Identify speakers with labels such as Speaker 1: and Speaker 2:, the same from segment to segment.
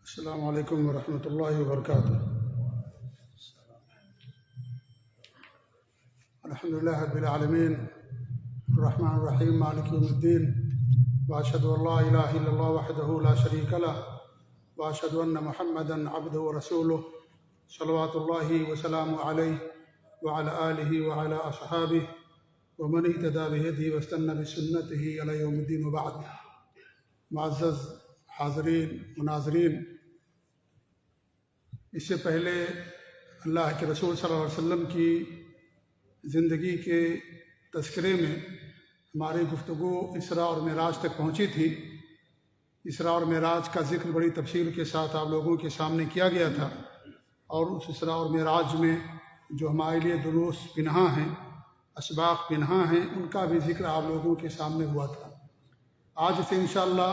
Speaker 1: السلام علیکم ورحمۃ اللہ وبرکاتہ۔ الحمد للہ رب العالمین الرحمن الرحیم مالک یوم الدین، واشہد ان لا الہ الا اللہ وحدہ لا شریک لہ، واشہد ان محمدا عبدہ ورسولہ، صلوات اللہ وسلامہ علیہ وعلی آلہ وعلی اصحابہ ومن اہتدی بہدیہ واستنى بسنتہ الی یوم الدین، وبعد۔ معزز حاضرین و ناظرین، اس سے پہلے اللہ کے رسول صلی اللہ علیہ وسلم کی زندگی کے تذکرے میں ہماری گفتگو اسراء اور معراج تک پہنچی تھی۔ اسراء اور معراج کا ذکر بڑی تفصیل کے ساتھ آپ لوگوں کے سامنے کیا گیا تھا، اور اس اسراء اور معراج میں جو ہمارے لیے دروس پنہاں ہیں، اسباق پنہاں ہیں، ان کا بھی ذکر آپ لوگوں کے سامنے ہوا تھا۔ آج سے انشاءاللہ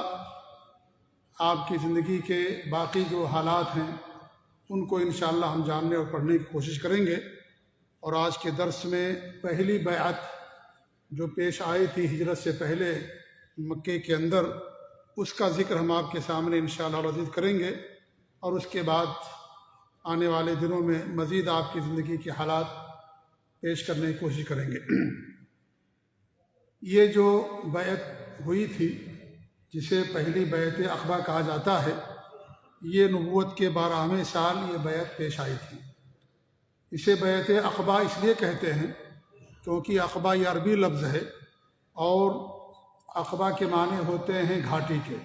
Speaker 1: آپ کی زندگی کے باقی جو حالات ہیں ان کو انشاءاللہ ہم جاننے اور پڑھنے کی کوشش کریں گے، اور آج کے درس میں پہلی بیعت جو پیش آئی تھی ہجرت سے پہلے مکے کے اندر، اس کا ذکر ہم آپ کے سامنے انشاءاللہ العزیز کریں گے، اور اس کے بعد آنے والے دنوں میں مزید آپ کی زندگی کے حالات پیش کرنے کی کوشش کریں گے۔ یہ جو بیعت ہوئی تھی جسے پہلی بیعت عقبہ کہا جاتا ہے، یہ نبوت کے 12ویں سال یہ بیعت پیش آئی تھی۔ اسے بیعت عقبہ اس لیے کہتے ہیں کیونکہ عقبہ یہ عربی لفظ ہے، اور عقبہ کے معنی ہوتے ہیں گھاٹی کے،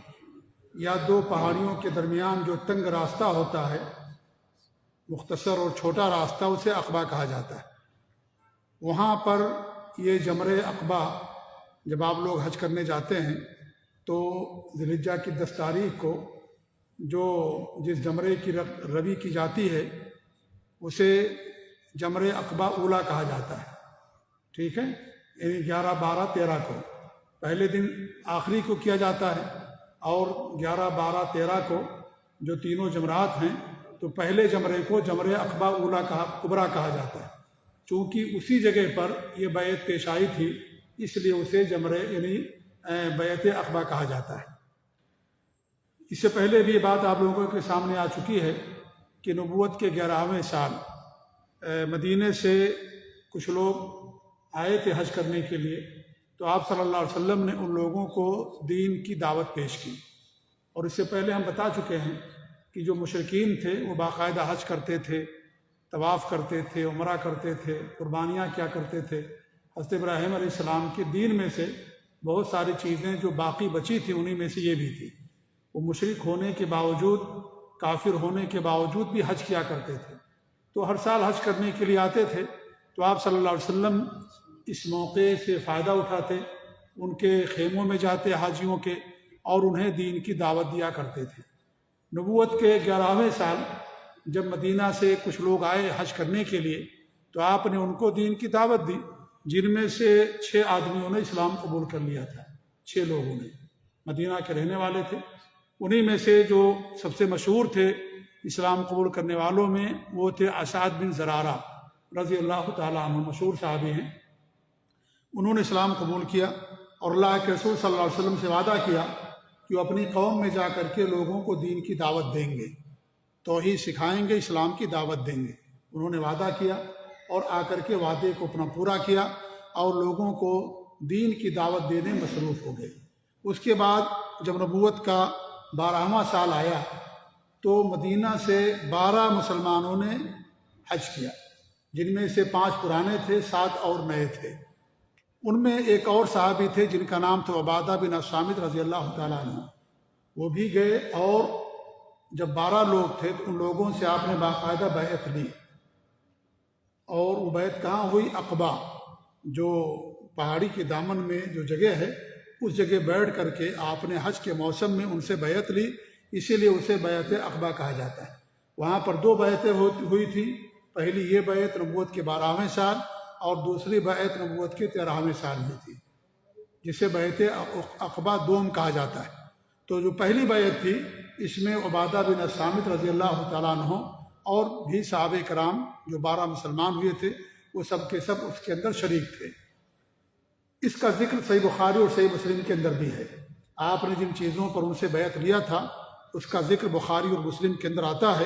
Speaker 1: یا دو پہاڑیوں کے درمیان جو تنگ راستہ ہوتا ہے، مختصر اور چھوٹا راستہ، اسے عقبہ کہا جاتا ہے۔ وہاں پر یہ جمرہ عقبہ جب آپ لوگ حج کرنے جاتے ہیں تو ذی الحجہ کی 10 تاریخ کو جو جس جمرے کی روی کی جاتی ہے اسے جمرہ عقبہ اولیٰ کہا جاتا ہے، ٹھیک ہے؟ یعنی 11، 12، 13 کو پہلے دن آخری کو کیا جاتا ہے، اور 11، 12، 13 کو جو تینوں جمرات ہیں تو پہلے جمرے کو جمرہ عقبہ اولیٰ کبریٰ کہا جاتا ہے۔ چونکہ اسی جگہ پر یہ بیعت پیش آئی تھی، اس لیے اسے جمرہ یعنی بیعت عقبہ کہا جاتا ہے۔ اس سے پہلے بھی یہ بات آپ لوگوں کے سامنے آ چکی ہے کہ نبوت کے 11ویں سال مدینے سے کچھ لوگ آئے تھے حج کرنے کے لیے، تو آپ صلی اللہ علیہ وسلم نے ان لوگوں کو دین کی دعوت پیش کی۔ اور اس سے پہلے ہم بتا چکے ہیں کہ جو مشرکین تھے وہ باقاعدہ حج کرتے تھے، طواف کرتے تھے، عمرہ کرتے تھے، قربانیاں کیا کرتے تھے۔ حضرت ابراہیم علیہ السلام کے دین میں سے بہت ساری چیزیں جو باقی بچی تھیں، انہی میں سے یہ بھی تھی۔ وہ مشرک ہونے کے باوجود، کافر ہونے کے باوجود بھی حج کیا کرتے تھے، تو ہر سال حج کرنے کے لیے آتے تھے، تو آپ صلی اللہ علیہ وسلم اس موقع سے فائدہ اٹھاتے، ان کے خیموں میں جاتے حاجیوں کے، اور انہیں دین کی دعوت دیا کرتے تھے۔ نبوت کے 11ویں سال جب مدینہ سے کچھ لوگ آئے حج کرنے کے لیے، تو آپ نے ان کو دین کی دعوت دی، جن میں سے 6 آدمیوں نے اسلام قبول کر لیا تھا۔ 6 لوگوں نے مدینہ کے رہنے والے تھے، انہی میں سے جو سب سے مشہور تھے اسلام قبول کرنے والوں میں، وہ تھے اسعد بن زرارہ رضی اللہ تعالیٰ عنہ، مشہور صحابی ہیں۔ انہوں نے اسلام قبول کیا، اور اللہ کے رسول صلی اللہ علیہ وسلم سے وعدہ کیا کہ وہ اپنی قوم میں جا کر کے لوگوں کو دین کی دعوت دیں گے، توحید سکھائیں گے، اسلام کی دعوت دیں گے۔ انہوں نے وعدہ کیا اور آ کر کے وعدے کو اپنا پورا کیا، اور لوگوں کو دین کی دعوت دینے مصروف ہو گئے۔ اس کے بعد جب نبوت کا 12واں سال آیا تو مدینہ سے 12 مسلمانوں نے حج کیا، جن میں سے 5 پرانے تھے، 7 اور نئے تھے۔ ان میں ایک اور صحابی تھے جن کا نام تھا عبادہ بن الصامت رضی اللہ تعالیٰ عنہ، وہ بھی گئے، اور جب 12 لوگ تھے تو ان لوگوں سے آپ نے باقاعدہ بیعت لی، اور وہ بیعت کہاں ہوئی؟ عقبہ، جو پہاڑی کے دامن میں جو جگہ ہے، اس جگہ بیٹھ کر کے آپ نے حج کے موسم میں ان سے بیعت لی، اسی لیے اسے بیعت عقبہ کہا جاتا ہے۔ وہاں پر 2 بیعتیں ہوئی تھی، پہلی یہ بیعت نبوت کے 12ویں سال، اور دوسری بیعت نبوت کے 13ویں سال میں تھی، جسے بیعت عقبہ دوم کہا جاتا ہے۔ تو جو پہلی بیعت تھی اس میں عبادہ بن الصامت رضی اللہ تعالیٰ عنہ اور بھی صحابہ کرام جو 12 مسلمان ہوئے تھے، وہ سب کے سب اس کے اندر شریک تھے۔ اس کا ذکر صحیح بخاری اور صحیح مسلم کے اندر بھی ہے۔ آپ نے جن چیزوں پر ان سے بیعت لیا تھا اس کا ذکر بخاری اور مسلم کے اندر آتا ہے،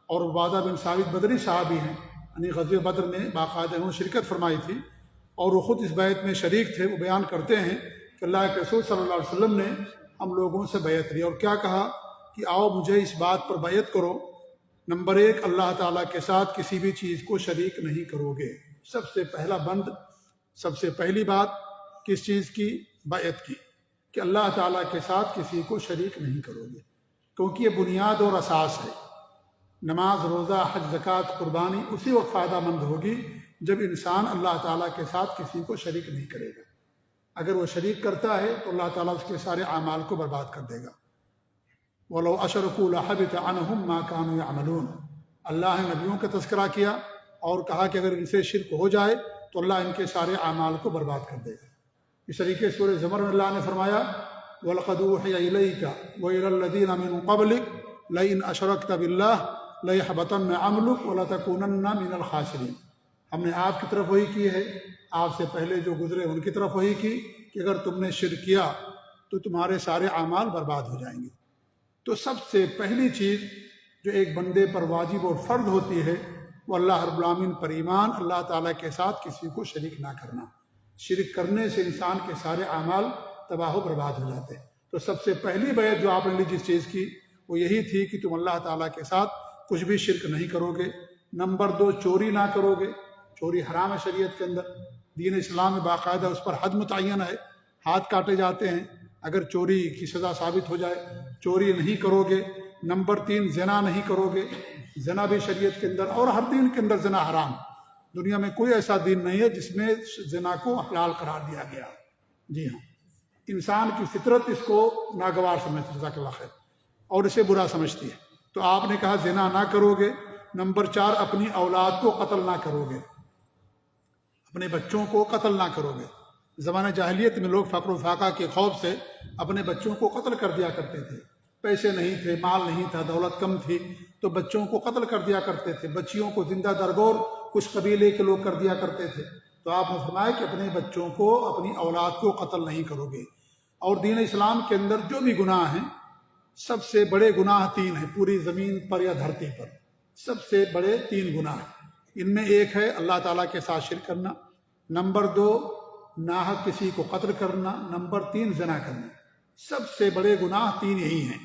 Speaker 1: اور عبادہ بن ثابت بدری صحابی ہیں، یعنی غزوہ بدر میں باقاعدہ انہوں نے شرکت فرمائی تھی اور وہ خود اس بیعت میں شریک تھے۔ وہ بیان کرتے ہیں کہ اللہ کے رسول صلی اللہ علیہ وسلم نے ہم لوگوں سے بیعت لی اور کیا کہا کہ آؤ مجھے اس بات پر بیعت کرو، نمبر 1 اللہ تعالیٰ کے ساتھ کسی بھی چیز کو شریک نہیں کرو گے۔ سب سے پہلا بند، سب سے پہلی بات کس چیز کی؟ بیعت کی، کہ اللہ تعالیٰ کے ساتھ کسی کو شریک نہیں کرو گے، کیونکہ یہ بنیاد اور اساس ہے۔ نماز، روزہ، حج، زکوٰۃ، قربانی اسی وقت فائدہ مند ہوگی جب انسان اللہ تعالیٰ کے ساتھ کسی کو شریک نہیں کرے گا۔ اگر وہ شریک کرتا ہے تو اللہ تعالیٰ اس کے سارے اعمال کو برباد کر دے گا۔ وَلَوْ أَشْرَكُوا لَحَبِطَ عَنْهُمْ مَا كَانُوا يَعْمَلُونَ۔ اللہ نے نبیوں کا تذکرہ کیا اور کہا کہ اگر ان سے شرک ہو جائے تو اللہ ان کے سارے اعمال کو برباد کر دے گا۔ اس طریقے سورہ زمر میں اللہ نے فرمایا وَلَقَدْ أُوحِيَ إِلَيْكَ وَإِلَى الَّذِينَ مِن قَبْلِكَ لَئِنْ أَشْرَكْتَ بِاللَّهِ لَيَحْبَطَنَّ عَمْلُكَ وَلَتَكُونَنَّ مِنَ الْخَاسِرِينَ۔ ہم نے آپ کی طرف وحی کی ہے، آپ سے پہلے جو گزرے ان کی طرف وحی کی کہ اگر تم نے شرک کیا تو تمہارے سارے اعمال برباد ہو جائیں گے۔ تو سب سے پہلی چیز جو ایک بندے پر واجب اور فرض ہوتی ہے وہ اللہ رب العالمین پر ایمان، اللہ تعالیٰ کے ساتھ کسی کو شریک نہ کرنا۔ شرک کرنے سے انسان کے سارے اعمال تباہ و برباد ہو جاتے ہیں۔ تو سب سے پہلی بیعت جو آپ نے لی جس چیز کی وہ یہی تھی کہ تم اللہ تعالیٰ کے ساتھ کچھ بھی شرک نہیں کرو گے۔ نمبر 2 چوری نہ کرو گے، چوری حرام ہے شریعت کے اندر، دین اسلام میں باقاعدہ اس پر حد متعین ہے، ہاتھ کاٹے جاتے ہیں اگر چوری کی سزا ثابت ہو جائے۔ چوری نہیں کرو گے۔ نمبر 3 زنا نہیں کرو گے، زنا بھی شریعت کے اندر، اور ہر دین کے اندر زنا حرام۔ دنیا میں کوئی ایسا دین نہیں ہے جس میں زنا کو حلال قرار دیا گیا۔ جی ہاں، انسان کی فطرت اس کو ناگوار سمجھتی ہے، جزاک اللہ خیر، اور اسے برا سمجھتی ہے۔ تو آپ نے کہا زنا نہ کرو گے۔ نمبر 4 اپنی اولاد کو قتل نہ کرو گے، اپنے بچوں کو قتل نہ کرو گے۔ زمانہ جاہلیت میں لوگ فقر و فاقہ کے خوف سے اپنے بچوں کو قتل کر دیا کرتے تھے۔ پیسے نہیں تھے، مال نہیں تھا، دولت کم تھی تو بچوں کو قتل کر دیا کرتے تھے، بچیوں کو زندہ درگور کچھ قبیلے کے لوگ کر دیا کرتے تھے۔ تو آپ نے فرمایا کہ اپنے بچوں کو، اپنی اولاد کو قتل نہیں کرو گے۔ اور دین اسلام کے اندر جو بھی گناہ ہیں، سب سے بڑے گناہ 3 ہیں پوری زمین پر یا دھرتی پر، سب سے بڑے 3 گناہ ہیں۔ ان میں ایک ہے اللہ تعالیٰ کے ساتھ شرک کرنا، نمبر 2 ناحق کسی کو قتل کرنا، نمبر 3 زنا کرنا۔ سب سے بڑے گناہ 3 یہی ہیں،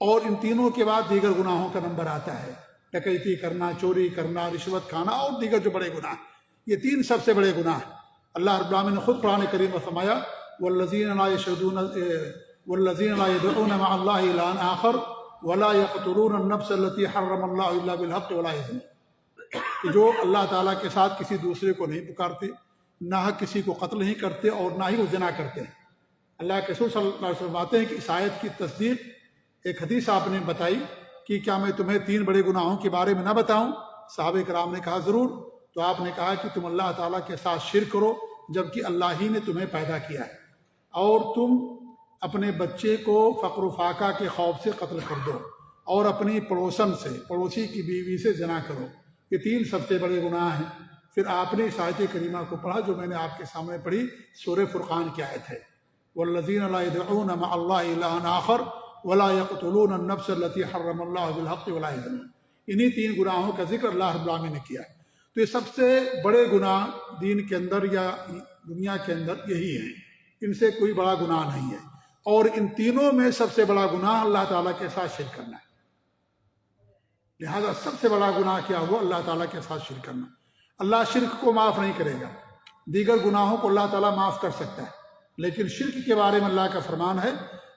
Speaker 1: اور ان تینوں کے بعد دیگر گناہوں کا نمبر آتا ہے، ڈکیتی کرنا، چوری کرنا، رشوت کھانا اور دیگر جو بڑے گناہ، یہ 3 سب سے بڑے گناہ ہیں۔ اللہ رب العالمین نے خود قرآن کریم میں فرمایا والذین لا يدعون مع اللہ الہا آخر ولا يقتلون النفس التي حرم اللہ الا بالحق ولا يزنون، کہ جو اللہ تعالیٰ کے ساتھ کسی دوسرے کو نہیں پکارتے، نہ کسی کو قتل نہیں کرتے اور نہ ہی وہ زنا کرتے ہیں۔ اللہ کے رسول صلی اللہ علیہ وسلم فرماتے ہیں کہ اس آیت کی تصدیق ایک حدیث آپ نے بتائی کہ کیا میں تمہیں 3 بڑے گناہوں کے بارے میں نہ بتاؤں؟ صحابہ کرام نے کہا ضرور۔ تو آپ نے کہا کہ تم اللہ تعالیٰ کے ساتھ شرک کرو جبکہ اللہ ہی نے تمہیں پیدا کیا ہے، اور تم اپنے بچے کو فقر و فاقہ کے خوف سے قتل کر دو، اور اپنی پڑوسن سے، پڑوسی کی بیوی سے زنا کرو۔ یہ 3 سب سے بڑے گناہ ہیں۔ پھر آپ نے اس آیت کریمہ کو پڑھا جو میں نے آپ کے سامنے پڑھی، سورہ فرقان کی آیت ہے والذین لا يدعون مع اللہ الہا آخر ولا يقتلون النفس التي حرم اللہ بالحق ولا يزنون۔ انہی 3 گناہوں کا ذکر اللہ رب العالمین نے کیا ہے۔ تو یہ سب سے بڑے گناہ دین کے اندر یا دنیا کے اندر یہی ہیں، ان سے کوئی بڑا گناہ نہیں ہے۔ اور ان تینوں میں سب سے بڑا گناہ اللہ تعالیٰ کے ساتھ شرک کرنا ہے۔ لہذا سب سے بڑا گناہ کیا ہوا؟ اللہ تعالیٰ کے ساتھ شرک کرنا۔ اللہ شرک کو معاف نہیں کرے گا، دیگر گناہوں کو اللہ تعالیٰ معاف کر سکتا ہے، لیکن شرک کے بارے میں اللہ کا فرمان ہے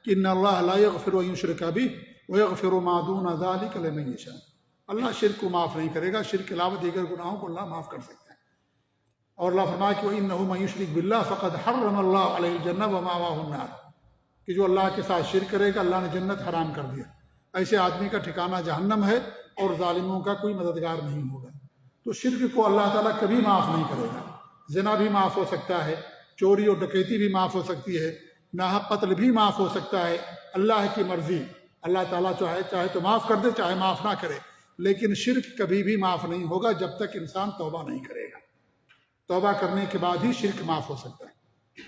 Speaker 1: کہ ان اللہ لا یغفر ان یشرک بہ ویغفر ما دون ذلک لمن یشاء۔ اللہ شرک کو معاف نہیں کرے گا، شرک کے علاوہ دیگر گناہوں کو اللہ معاف کر سکتا ہے۔ اور اللہ فرمایا کہ وَإِنَّهُ مَن يُشْرِكْ بِاللَّهِ فَقَدْ حَرَّمَ اللَّهُ عَلَيْهِ الْجَنَّةَ وَمَأْوَاهُ النَّارُ، کہ جو اللہ کے ساتھ شرک کرے گا اللہ نے جنت حرام کر دیا، ایسے آدمی کا ٹھکانہ جہنم ہے اور ظالموں کا کوئی مددگار نہیں ہوگا۔ تو شرک کو اللہ تعالیٰ کبھی معاف نہیں کرے گا۔ زنا بھی معاف ہو سکتا ہے، چوری اور ڈکیتی بھی معاف ہو سکتی ہے، ناحق قتل بھی معاف ہو سکتا ہے، اللہ کی مرضی، اللہ تعالیٰ چاہے تو معاف کر دے، چاہے معاف نہ کرے، لیکن شرک کبھی بھی معاف نہیں ہوگا جب تک انسان توبہ نہیں کرے گا۔ توبہ کرنے کے بعد ہی شرک معاف ہو سکتا ہے۔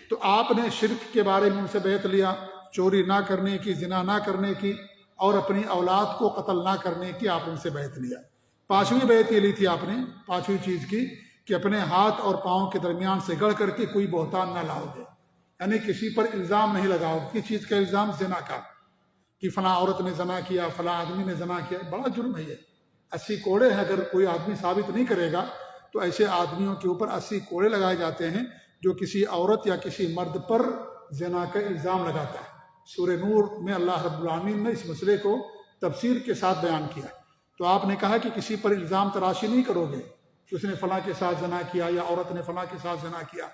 Speaker 1: تو آپ نے شرک کے بارے میں ان سے بیعت لیا، چوری نہ کرنے کی، زنا نہ کرنے کی، اور اپنی اولاد کو قتل نہ کرنے کی آپ ان سے بیعت لیا۔ پانچویں بیعت یہ لی تھی آپ نے، پانچویں چیز کی کہ اپنے ہاتھ اور پاؤں کے درمیان سے گڑھ کر کے کوئی بہتان نہ لاؤ گے، یعنی کسی پر الزام نہیں لگاؤ گے۔ کس چیز کا الزام؟ زنا کا، کہ فلاں عورت نے زنا کیا، فلاں آدمی نے زنا کیا۔ بڑا جرم ہے یہ، 80 کوڑے ہیں۔ اگر کوئی آدمی ثابت نہیں کرے گا تو ایسے آدمیوں کے اوپر 80 کوڑے لگائے جاتے ہیں جو کسی عورت یا کسی مرد پر زنا کا الزام لگاتا ہے۔ سورہ نور میں اللہ رب العالمین نے اس مسئلے کو تفصیل کے ساتھ بیان کیا۔ تو آپ نے کہا کہ کسی پر الزام تراشی نہیں کرو گے کہ اس نے فلاں کے ساتھ زنا کیا یا عورت نے فلاں کے ساتھ زنا کیا،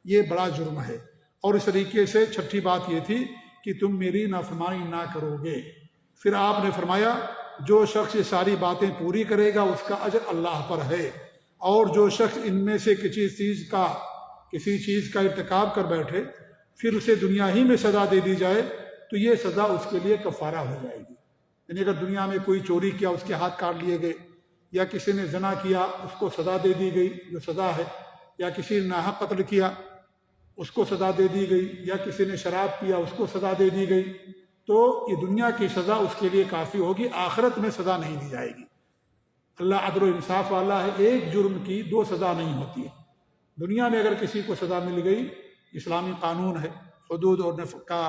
Speaker 1: یہ بڑا جرم ہے۔ اور اس طریقے سے چھٹی بات یہ تھی کہ تم میری نافرمانی نہ کرو گے۔ پھر آپ نے فرمایا جو شخص یہ ساری باتیں پوری کرے گا اس کا اجر اللہ پر ہے، اور جو شخص ان میں سے کسی چیز کا ارتکاب کر بیٹھے پھر اسے دنیا ہی میں سزا دے دی جائے تو یہ سزا اس کے لیے کفارہ ہو جائے گی۔ یعنی اگر دنیا میں کوئی چوری کیا، اس کے ہاتھ کاٹ لیے گئے، یا کسی نے زنا کیا، اس کو سزا دے دی گئی جو سزا ہے، یا کسی نے ناحق قتل کیا اس کو سزا دے دی گئی، یا کسی نے شراب پیا اس کو سزا دے دی گئی، تو یہ دنیا کی سزا اس کے لیے کافی ہوگی، آخرت میں سزا نہیں دی جائے گی۔ اللہ عدل و انصاف والا ہے، ایک جرم کی 2 سزا نہیں ہوتی ہے۔ دنیا میں اگر کسی کو سزا مل گئی، اسلامی قانون ہے، حدود اور کا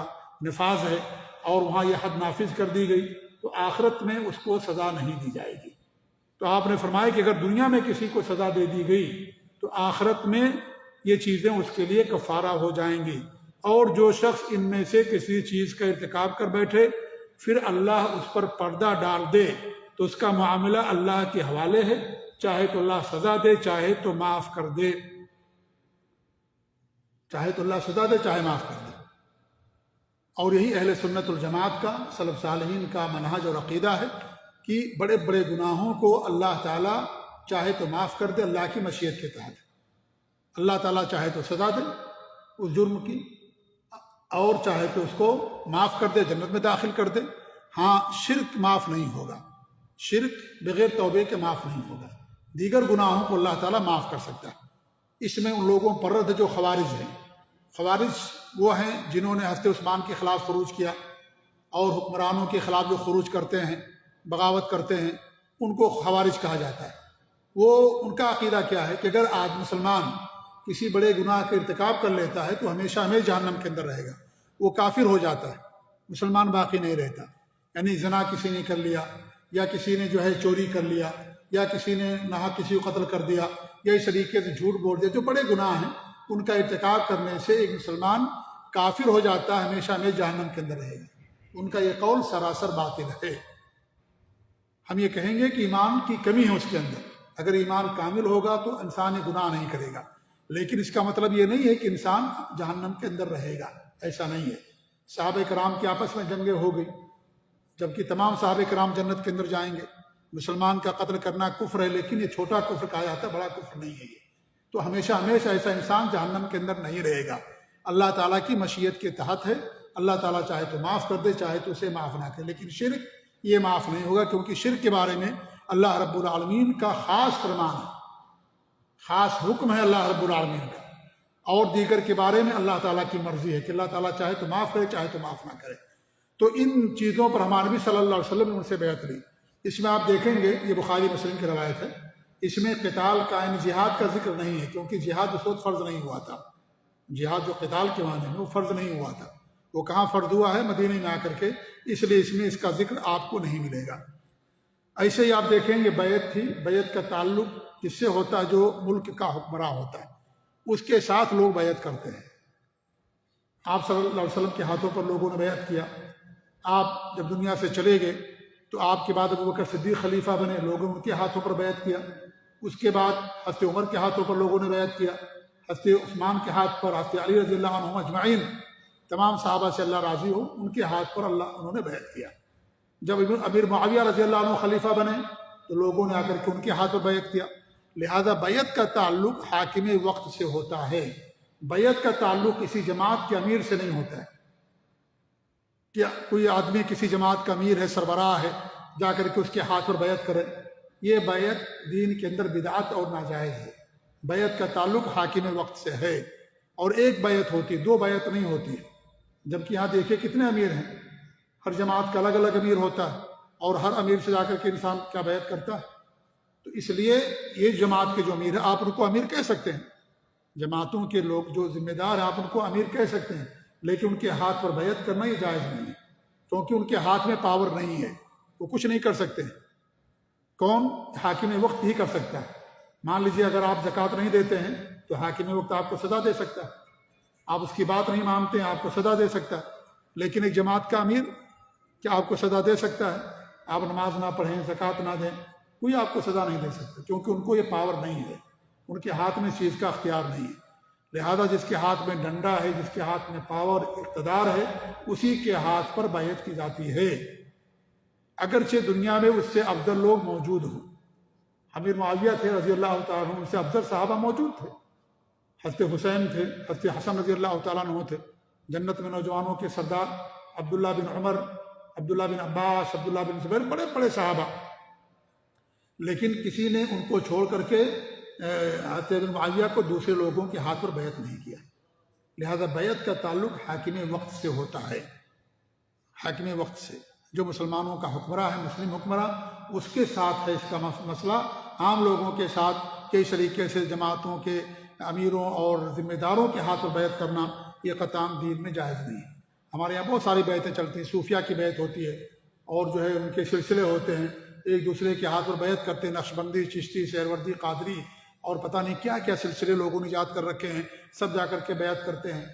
Speaker 1: نفاذ ہے، اور وہاں یہ حد نافذ کر دی گئی، تو آخرت میں اس کو سزا نہیں دی جائے گی۔ تو آپ نے فرمایا کہ اگر دنیا میں کسی کو سزا دے دی گئی تو آخرت میں یہ چیزیں اس کے لیے کفارہ ہو جائیں گی۔ اور جو شخص ان میں سے کسی چیز کا ارتکاب کر بیٹھے پھر اللہ اس پر پردہ ڈال دے تو اس کا معاملہ اللہ کے حوالے ہے، چاہے تو اللہ سزا دے چاہے تو معاف کر دے، چاہے تو اللہ سزا دے چاہے معاف کر دے۔ اور یہی اہل سنت الجماعت کا، سلف صالحین کا منہج اور عقیدہ ہے کہ بڑے بڑے گناہوں کو اللہ تعالیٰ چاہے تو معاف کر دے اللہ کی مشیت کے تحت۔ اللہ تعالیٰ چاہے تو سزا دے اس جرم کی، اور چاہے تو اس کو معاف کر دے، جنت میں داخل کر دے۔ ہاں، شرک معاف نہیں ہوگا، شرک بغیر توبے کے معاف نہیں ہوگا۔ دیگر گناہوں کو اللہ تعالیٰ معاف کر سکتا ہے۔ اس میں ان لوگوں پر رد جو خوارج ہیں، خوارج وہ ہیں جنہوں نے حضرت عثمان کے خلاف خروج کیا، اور حکمرانوں کے خلاف جو خروج کرتے ہیں، بغاوت کرتے ہیں، ان کو خوارج کہا جاتا ہے۔ وہ ان کا عقیدہ کیا ہے کہ اگر آج مسلمان کسی بڑے گناہ کا ارتکاب کر لیتا ہے تو ہمیشہ ہمیشہ جہنم کے اندر رہے گا، وہ کافر ہو جاتا ہے، مسلمان باقی نہیں رہتا۔ یعنی زنا کسی نے کر لیا، یا کسی نے جو ہے چوری کر لیا، یا کسی نے ناحق کسی کو قتل کر دیا، یا اس طریقے سے جھوٹ بول دیا، جو بڑے گناہ ہیں ان کا ارتکاب کرنے سے ایک مسلمان کافر ہو جاتا ہے، ہمیشہ ہمیشہ جہنم کے اندر رہے گا۔ ان کا یہ قول سراسر باطل ہے۔ ہم یہ کہیں گے کہ ایمان کی کمی ہے اس کے اندر۔ اگر ایمان کامل ہوگا تو انسان یہ گناہ نہیں کرے گا، لیکن اس کا مطلب یہ نہیں ہے کہ انسان جہنم کے اندر رہے گا، ایسا نہیں ہے۔ صحابہ کرام کی آپس میں جنگیں ہو گئی، جبکہ تمام صحابہ کرام جنت کے اندر جائیں گے۔ مسلمان کا قتل کرنا کفر ہے، لیکن یہ چھوٹا کفر کہا جاتا ہے، بڑا کفر نہیں ہے یہ۔ تو ہمیشہ ہمیشہ ایسا انسان جہنم کے اندر نہیں رہے گا، اللہ تعالیٰ کی مشیت کے تحت ہے۔ اللہ تعالیٰ چاہے تو معاف کر دے، چاہے تو اسے معاف نہ کرے، لیکن شرک یہ معاف نہیں ہوگا، کیونکہ شرک کے بارے میں اللہ رب العالمین کا خاص فرمان ہے، خاص حکم ہے اللہ رب العالمین کا۔ اور دیگر کے بارے میں اللہ تعالیٰ کی مرضی ہے کہ اللہ تعالیٰ چاہے تو معاف کرے، چاہے تو معاف نہ کرے۔ تو ان چیزوں پر ہمارے نبی صلی اللہ علیہ وسلم نے ان سے بیعت لی۔ اس میں آپ دیکھیں گے، یہ بخاری مسلم کی روایت ہے، اس میں قتال کا یعنی جہاد کا ذکر نہیں ہے، کیونکہ جہاد اس وقت فرض نہیں ہوا تھا۔ جہاد جو قتال کے معنی میں وہ فرض نہیں ہوا تھا، وہ کہاں فرض ہوا ہے؟ مدینے میں آ کر کے، اس لیے اس میں اس کا ذکر آپ کو نہیں ملے گا۔ ایسے ہی آپ دیکھیں یہ بیعت تھی، بیعت کا تعلق کس سے ہوتا ہے؟ جو ملک کا حکمراں ہوتا ہے اس کے ساتھ لوگ بیعت کرتے ہیں۔ آپ صلی اللہ علیہ وسلم کے ہاتھوں پر لوگوں نے بیعت کیا۔ آپ جب دنیا سے چلے گئے تو آپ کے بعد ابوبکر صدیق خلیفہ بنے، لوگوں نے ان کے ہاتھوں پر بیعت کیا۔ اس کے بعد حضرت عمر کے ہاتھوں پر لوگوں نے بیعت کیا، حضرت عثمان کے ہاتھ پر، حضرت علی رضی اللہ عنہم اجمعین، تمام صحابہ سے اللہ راضی ہو، ان کے ہاتھ پر انہوں نے بیعت کیا۔ جب امیر معاویہ رضی اللہ عنہ خلیفہ بنے تو لوگوں نے آ کر کے ان کے ہاتھ پر بیعت کیا۔ لہذا بیعت کا تعلق حاکم وقت سے ہوتا ہے، بیعت کا تعلق کسی جماعت کے امیر سے نہیں ہوتا ہے کہ کوئی آدمی کسی جماعت کا امیر ہے، سربراہ ہے، جا کر کے اس کے ہاتھ پر بیعت کرے۔ یہ بیعت دین کے اندر بدعت اور ناجائز ہے۔ بیعت کا تعلق حاکم وقت سے ہے، اور ایک بیعت ہوتی ہے، دو بیعت نہیں ہوتی ہے۔ جبکہ یہاں دیکھیں کتنے امیر ہیں، ہر جماعت کا الگ الگ امیر ہوتا ہے، اور ہر امیر سے جا کر کے انسان کیا بیعت کرتا ہے؟ تو اس لیے یہ جماعت کے جو امیر ہیں آپ ان کو امیر کہہ سکتے ہیں، جماعتوں کے لوگ جو ذمہ دار ہیں آپ ان کو امیر کہہ سکتے ہیں، لیکن ان کے ہاتھ پر بیعت کرنا یہ جائز نہیں ہے، کیونکہ ان کے ہاتھ میں پاور نہیں ہے، وہ کچھ نہیں کر سکتے ہیں۔ کون؟ حاکم وقت ہی کر سکتا ہے۔ مان لیجیے اگر آپ زکوٰۃ نہیں دیتے ہیں تو حاکم وقت آپ کو سزا دے سکتا ہے، آپ اس کی بات نہیں مانتے ہیں آپ کو سزا دے سکتا ہے، لیکن ایک جماعت کا امیر کیا آپ کو سزا دے سکتا ہے؟ آپ نماز نہ پڑھیں، زکوٰۃ نہ دیں، کوئی آپ کو سزا نہیں دے سکتا، کیونکہ ان کو یہ پاور نہیں ہے، ان کے ہاتھ میں اس چیز کا اختیار نہیں ہے۔ لہذا جس کے ہاتھ میں ڈنڈا ہے، جس کے ہاتھ میں پاور اقتدار ہے، اسی کے ہاتھ پر بیعت کی جاتی ہے، اگرچہ دنیا میں اس سے افضل لوگ موجود ہوں۔ امیر معاویہ تھے رضی اللہ تعالیٰ عنہ، ان سے افضل صحابہ موجود تھے، حضرت حسین تھے، حضرت حسن رضی اللہ تعالیٰ عنہ تھے، جنت میں نوجوانوں کے سردار، عبداللہ بن عمر، عبداللہ بن عباس، عبداللہ بن زبیر، بڑے بڑے صحابہ، لیکن کسی نے ان کو چھوڑ کر کے حضرت ابن معاویہ کو دوسرے لوگوں کے ہاتھ پر بیعت نہیں کیا۔ لہذا بیعت کا تعلق حاکم وقت سے ہوتا ہے، حاکم وقت سے، جو مسلمانوں کا حکمراں ہے، مسلم حکمراں، اس کے ساتھ ہے اس کا مسئلہ۔ عام لوگوں کے ساتھ کئی طریقے سے جماعتوں کے امیروں اور ذمہ داروں کے ہاتھ پر بیعت کرنا یہ قطعاً دین میں جائز نہیں ہے۔ ہمارے یہاں بہت ساری بیعتیں چلتی ہیں، صوفیہ کی بیعت ہوتی ہے، اور جو ہے ان کے سلسلے ہوتے ہیں، ایک دوسرے کے ہاتھ پر بیعت کرتے ہیں، نقشبندی، چشتی، سہروردی، قادری، اور پتہ نہیں کیا کیا سلسلے لوگوں نے ایجاد کر رکھے ہیں، سب جا کر کے بیعت کرتے ہیں،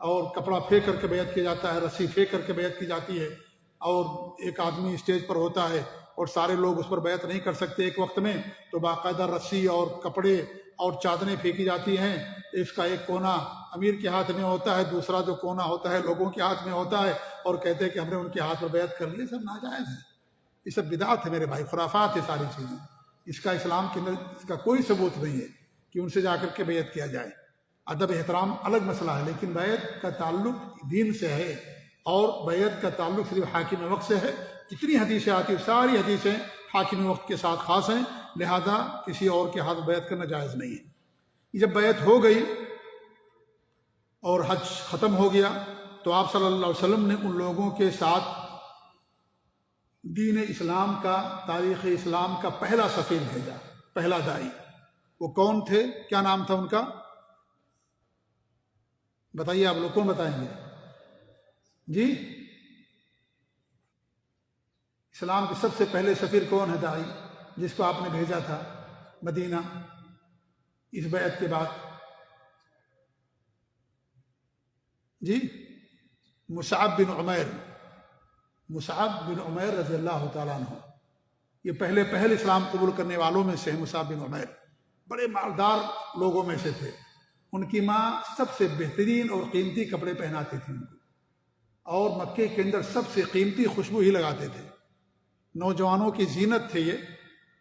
Speaker 1: اور کپڑا پھینک کر کے بیعت کیا جاتا ہے، رسی پھینک کر کے بیعت کی جاتی ہے، اور ایک آدمی اسٹیج پر ہوتا ہے اور سارے لوگ اس پر بیعت نہیں کر سکتے ایک وقت میں، تو باقاعدہ رسی اور کپڑے اور چادریں پھینکی جاتی ہیں، اس کا ایک کونا امیر کے ہاتھ میں ہوتا ہے، دوسرا جو کونا ہوتا ہے لوگوں کے ہاتھ میں ہوتا ہے، اور کہتے ہیں کہ ہم نے ان کے ہاتھ پر بیعت کر لی۔ سب ناجائز ہے، یہ سب بدعت ہے میرے بھائی، خرافات ہے ساری چیزیں، اس کا اسلام کے اندر اس کا کوئی ثبوت نہیں ہے کہ ان سے جا کر کے بیعت کیا جائے۔ ادب احترام الگ مسئلہ ہے، لیکن بیعت کا تعلق دین سے ہے، اور بیعت کا تعلق صرف حاکم وقت سے ہے۔ جتنی حدیثیں آتی ہیں ساری حدیثیں حاکم وقت کے ساتھ خاص ہیں، لہذا کسی اور کے ہاتھ بیعت کرنا جائز نہیں ہے۔ جب بیعت ہو گئی اور حج ختم ہو گیا تو آپ صلی اللہ علیہ وسلم نے ان لوگوں کے ساتھ دین اسلام کا، تاریخ اسلام کا پہلا سفیر بھیجا، پہلا داعی۔ وہ کون تھے؟ کیا نام تھا ان کا؟ بتائیے، آپ لوگ کون بتائیں گے؟ جی، اسلام کے سب سے پہلے سفیر کون ہے داعی جس کو آپ نے بھیجا تھا مدینہ اس بیعت کے بعد؟ جی، مصعب بن عمیر، مصعب بن عمیر رضی اللہ تعالیٰ عنہ، یہ پہلے اسلام قبول کرنے والوں میں سے ہیں۔ مصعب بن عمیر بڑے مالدار لوگوں میں سے تھے، ان کی ماں سب سے بہترین اور قیمتی کپڑے پہناتی تھی ان کو، اور مکے کے اندر سب سے قیمتی خوشبو ہی لگاتے تھے، نوجوانوں کی زینت تھے یہ،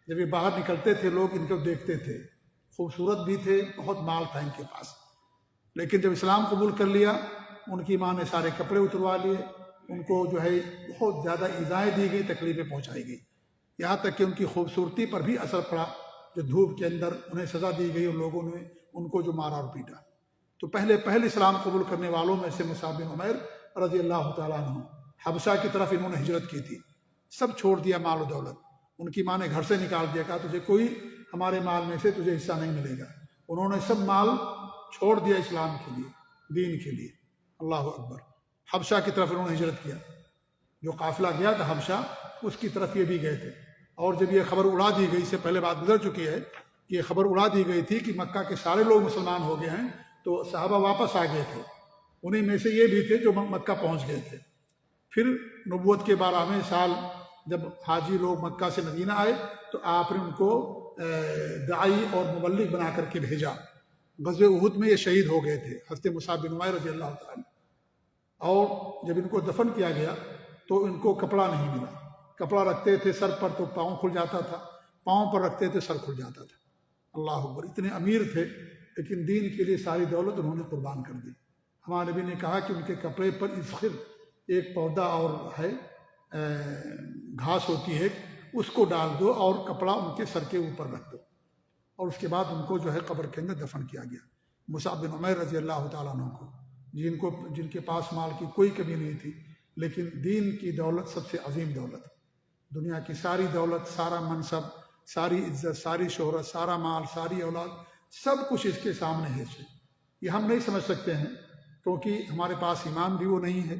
Speaker 1: جب یہ باہر نکلتے تھے لوگ ان کو دیکھتے تھے، خوبصورت بھی تھے، بہت مال تھا ان کے پاس۔ لیکن جب اسلام قبول کر لیا ان کی ماں نے سارے کپڑے اتروا لیے، ان کو جو ہے بہت زیادہ ایذائیں دی گئی، تکلیفیں پہنچائی گئی، یہاں تک کہ ان کی خوبصورتی پر بھی اثر پڑا، جو دھوپ کے اندر انہیں سزا دی گئی اور لوگوں نے ان کو جو مارا اور پیٹا۔ تو پہلے اسلام قبول کرنے والوں میں سے مصعب بن عمیر رضی اللہ تعالیٰ عنہ، حبشہ کی طرف انہوں نے ہجرت کی تھی، سب چھوڑ دیا مال و دولت، ان کی ماں نے گھر سے نکال دیا، کہا تجھے کوئی ہمارے مال میں سے تجھے حصہ نہیں ملے گا۔ انہوں نے سب مال چھوڑ دیا اسلام کے لیے، دین کے لیے۔ اللہ اکبر۔ حبشہ کی طرف انہوں نے ہجرت کیا، جو قافلہ گیا تھا حبشہ اس کی طرف یہ بھی گئے تھے، اور جب یہ خبر اڑا دی گئی، اس سے پہلے بات گزر چکی ہے کہ یہ خبر اڑا دی گئی تھی کہ مکہ کے سارے لوگ مسلمان ہو گئے ہیں، تو صحابہ واپس آ گئے تھے، انہیں میں سے یہ بھی تھے جو مکہ پہنچ گئے تھے۔ پھر نبوت کے 12ویں سال جب حاجی لوگ مکہ سے مدینہ آئے تو آپ نے ان کو داعی اور مبلغ بنا کر کے بھیجا۔ غزوہ احد میں یہ شہید ہو گئے تھے حضرت مصعب بن عمیر رضی اللہ تعالیٰ عنہ، اور جب ان کو دفن کیا گیا تو ان کو کپڑا نہیں ملا، کپڑا رکھتے تھے سر پر تو پاؤں کھل جاتا تھا، پاؤں پر رکھتے تھے سر کھل جاتا تھا۔ اللہ اکبر، اتنے امیر تھے لیکن دین کے لیے ساری دولت انہوں نے قربان کر دی۔ ہمارے نبی نے کہا کہ ان کے کپڑے پر اذخر، ایک پودا اور ہے گھاس ہوتی ہے، اس کو ڈال دو اور کپڑا ان کے سر کے اوپر رکھ دو۔ اور اس کے بعد ان کو جو ہے قبر کے اندر دفن کیا گیا۔ مصعب بن عمیر رضی اللہ تعالیٰ عنہ کو جن کے پاس مال کی کوئی کمی نہیں تھی، لیکن دین کی دولت سب سے عظیم دولت، دنیا کی ساری دولت، سارا منصب، ساری عزت، ساری شہرت، سارا مال، ساری اولاد، سب کچھ اس کے سامنے ہے۔ یہ ہم نہیں سمجھ سکتے ہیں کیونکہ ہمارے پاس ایمان بھی وہ نہیں ہے،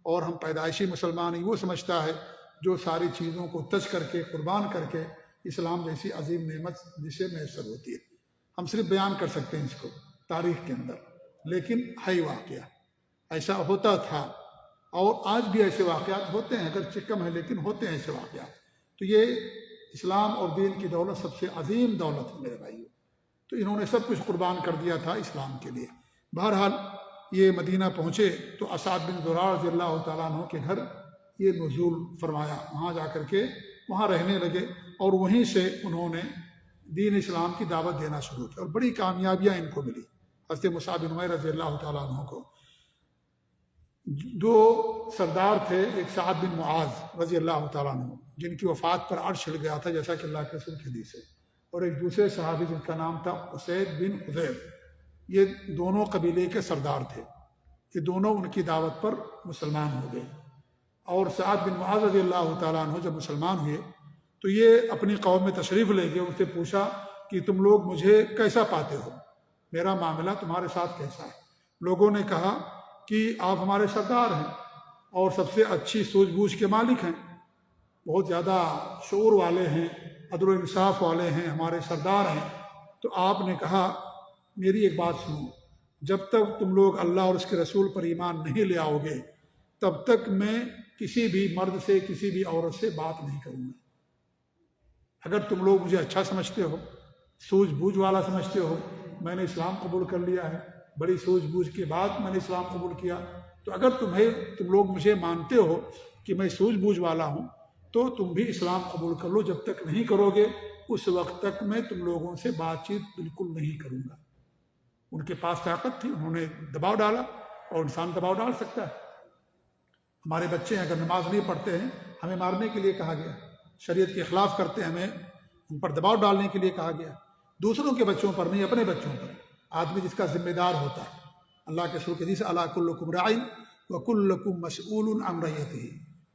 Speaker 1: اور ہم پیدائشی مسلمان ہی وہ سمجھتا ہے جو ساری چیزوں کو تج کر کے قربان کر کے اسلام جیسی عظیم نعمت جسے میسر ہوتی ہے۔ ہم صرف بیان کر سکتے ہیں اس کو تاریخ کے اندر، لیکن ہے واقعہ ایسا ہوتا تھا، اور آج بھی ایسے واقعات ہوتے ہیں، اگرچہ کم ہے لیکن ہوتے ہیں ایسے واقعات۔ تو یہ اسلام اور دین کی دولت سب سے عظیم دولت ہے میرے بھائیو، تو انہوں نے سب کچھ قربان کر دیا تھا اسلام کے لیے۔ بہرحال یہ مدینہ پہنچے تو اسعد بن زرارہ رضی اللہ تعالیٰ عنہ کے گھر یہ نزول فرمایا، وہاں جا کر کے وہاں رہنے لگے، اور وہیں سے انہوں نے دین اسلام کی دعوت دینا شروع کی، اور بڑی کامیابیاں ان کو ملی۔ حضرت مصعب بن عمیر رضی اللہ تعالیٰ عنہ کو دو سردار تھے، ایک سعد بن معاذ رضی اللہ تعالیٰ عنہ جن کی وفات پر عرش ہل گیا تھا جیسا کہ اللہ کے رسول کی حدیث ہے، اور ایک دوسرے صحابی جن کا نام تھا اسید بن حضیر۔ یہ دونوں قبیلے کے سردار تھے، یہ دونوں ان کی دعوت پر مسلمان ہو گئے۔ اور سعد بن معاذ رضی اللہ تعالیٰ عنہ جب مسلمان ہوئے تو یہ اپنی قوم میں تشریف لے گئے، ان سے پوچھا کہ تم لوگ مجھے کیسا پاتے ہو، میرا معاملہ تمہارے ساتھ کیسا ہے؟ لوگوں نے کہا کہ آپ ہمارے سردار ہیں اور سب سے اچھی سوجھ بوجھ کے مالک ہیں، بہت زیادہ شعور والے ہیں، عدل و انصاف والے ہیں، ہمارے سردار ہیں۔ تو آپ نے کہا میری ایک بات سنو، جب تک تم لوگ اللہ اور اس کے رسول پر ایمان نہیں لے آؤ گے تب تک میں کسی بھی مرد سے، کسی بھی عورت سے بات نہیں کروں گا۔ اگر تم لوگ مجھے اچھا سمجھتے ہو، سوجھ بوجھ والا سمجھتے ہو، میں نے اسلام قبول کر لیا ہے، بڑی سوجھ بوجھ کے بعد میں نے اسلام قبول کیا، تو اگر تم لوگ مجھے مانتے ہو کہ میں سوجھ بوجھ والا ہوں تو تم بھی اسلام قبول کر لو، جب تک نہیں کرو گے اس وقت تک میں تم لوگوں سے بات چیت بالکل نہیں کروں گا۔ ان کے پاس طاقت تھی، انہوں نے دباؤ ڈالا، اور انسان دباؤ ڈال سکتا ہے۔ ہمارے بچے ہیں اگر نماز نہیں پڑھتے ہیں ہمیں مارنے کے لیے کہا گیا، شریعت کے خلاف کرتے ہیں ہمیں ان پر دباؤ ڈالنے کے لیے کہا گیا، دوسروں کے بچوں پر نہیں، اپنے بچوں پر۔ آدمی جس کا ذمہ دار ہوتا ہے، اللہ کے رسول کے حدیث الا کلکم راع وکلکم مسئول عن رعیتہ،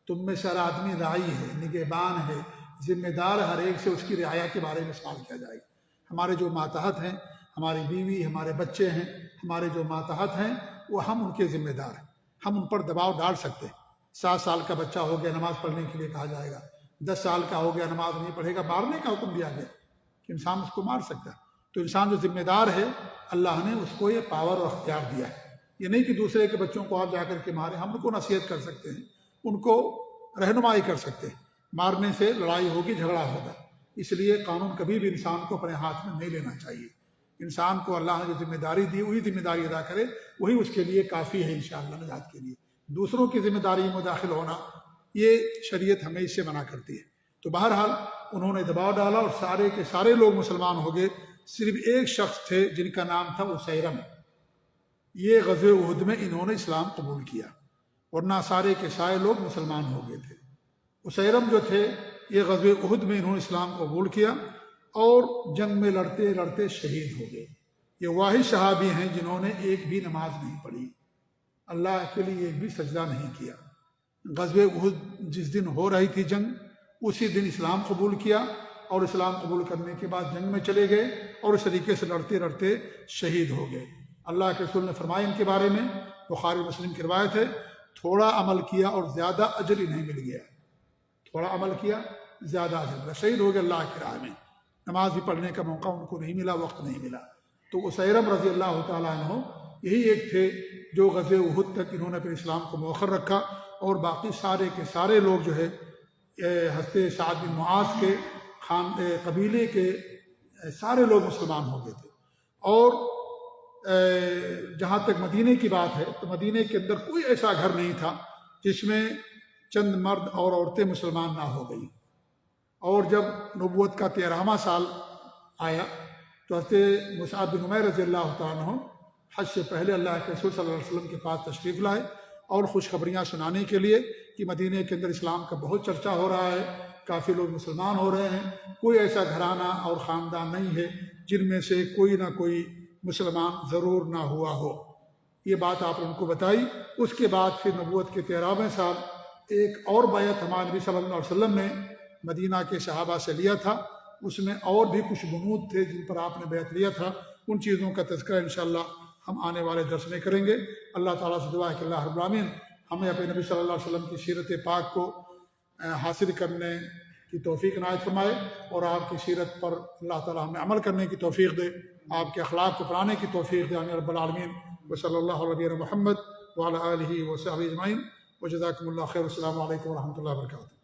Speaker 1: تم میں سے ہر آدمی راعی ہے، نگہبان ہے، ذمہ دار، ہر ایک سے اس کی رعایا کے بارے میں سوال کیا جائے گا۔ ہمارے جو ماتحت ہیں، ہماری بیوی، ہمارے بچے ہیں، ہمارے جو ماتحت ہیں، وہ ہم ان کے ذمہ دار ہیں، ہم ان پر دباؤ ڈال سکتے ہیں۔ 7 سال کا بچہ ہو گیا نماز پڑھنے کے لیے کہا جائے گا، 10 سال کا ہو گیا نماز نہیں پڑھے گا، مارنے کا حکم دیا گیا کہ انسان اس کو مار سکتا ہے۔ تو انسان جو ذمہ دار ہے اللہ نے اس کو یہ پاور اور اختیار دیا ہے، یہ نہیں کہ دوسرے کے بچوں کو آپ جا کر کے ماریں، ہم ان کو نصیحت کر سکتے ہیں، ان کو رہنمائی کر سکتے ہیں، مارنے سے لڑائی ہوگی، جھگڑا ہوگا۔ اس لیے قانون کبھی بھی انسان کو اپنے ہاتھ میں نہیں لینا چاہیے۔ انسان کو اللہ نے جو ذمہ داری دی وہی ذمہ داری ادا کرے، وہی اس کے لیے کافی ہے انشاءاللہ نجات کے لیے۔ دوسروں کی ذمہ داری میں داخل ہونا یہ شریعت ہمیں اس سے منع کرتی ہے۔ تو بہرحال انہوں نے دباؤ ڈالا اور سارے کے سارے لوگ مسلمان ہو گئے، صرف ایک شخص تھے جن کا نام تھا اسیرم، یہ غزوہ احد میں انہوں نے اسلام قبول کیا، ورنہ سارے کے سارے لوگ مسلمان ہو گئے تھے۔ اسیرم جو تھے یہ غزوہ احد میں انہوں نے اسلام قبول کیا اور جنگ میں لڑتے لڑتے شہید ہو گئے۔ یہ واحد صحابی ہیں جنہوں نے ایک بھی نماز نہیں پڑھی، اللہ کے لیے ایک بھی سجدہ نہیں کیا۔ غزوہ احد جس دن ہو رہی تھی جنگ، اسی دن اسلام قبول کیا، اور اسلام قبول کرنے کے بعد جنگ میں چلے گئے اور اس طریقے سے لڑتے لڑتے شہید ہو گئے۔ اللہ کے رسول نے فرمایا ان کے بارے میں، بخاری مسلم کی روایت ہے، تھوڑا عمل کیا اور زیادہ اجر انہیں مل گیا، تھوڑا عمل کیا زیادہ اجر ملا، شہید ہو گئے اللہ کی راہ میں، نماز بھی پڑھنے کا موقع ان کو نہیں ملا، وقت نہیں ملا۔ تو اسیرم رضی اللہ تعالیٰ عنہ یہی ایک تھے جو غزوہ احد تک انہوں نے اپنے اسلام کو مؤخر رکھا، اور باقی سارے کے سارے لوگ جو ہے حضرت سعد بن معاذ کے قبیلے کے سارے لوگ مسلمان ہو گئے تھے۔ اور جہاں تک مدینے کی بات ہے تو مدینے کے اندر کوئی ایسا گھر نہیں تھا جس میں چند مرد اور عورتیں مسلمان نہ ہو گئی۔ اور جب نبوت کا 13واں سال آیا تو حضرت مصعب بن عمیر رضی اللہ تعالیٰ عنہ حج سے پہلے اللہ کے رسول صلی اللہ علیہ وسلم کے پاس تشریف لائے اور خوشخبریاں سنانے کے لیے کہ مدینے کے اندر اسلام کا بہت چرچا ہو رہا ہے، کافی لوگ مسلمان ہو رہے ہیں، کوئی ایسا گھرانہ اور خاندان نہیں ہے جن میں سے کوئی نہ کوئی مسلمان ضرور نہ ہوا ہو۔ یہ بات آپ نے ان کو بتائی۔ اس کے بعد پھر نبوت کے 13ویں سال ایک اور بیعت ہمارے نبی صلی اللہ علیہ وسلم نے مدینہ کے صحابہ سے لیا تھا۔ اس میں اور بھی کچھ بنود تھے جن پر آپ نے بیعت لیا تھا، ان چیزوں کا تذکرہ انشاءاللہ ہم آنے والے درس میں کریں گے۔ اللہ تعالیٰ سے دعا ہے کہ اللہ رب العالمین ہمیں اپنے نبی صلی اللہ علیہ وسلم کی سیرت پاک کو حاصل کرنے کی توفیق عنایت فرمائے، اور آپ کی سیرت پر اللہ تعالیٰ ہمیں عمل کرنے کی توفیق دے، آپ کے اخلاق کو اپنانے کی توفیق دے، آمین رب العالمین۔ وصلی اللہ علیہ نبینا محمد وعلی آلہ وصحبہ اجمعین، وجزاکم اللہ خیر۔ السلام علیکم ورحمۃ اللہ وبرکاتہ۔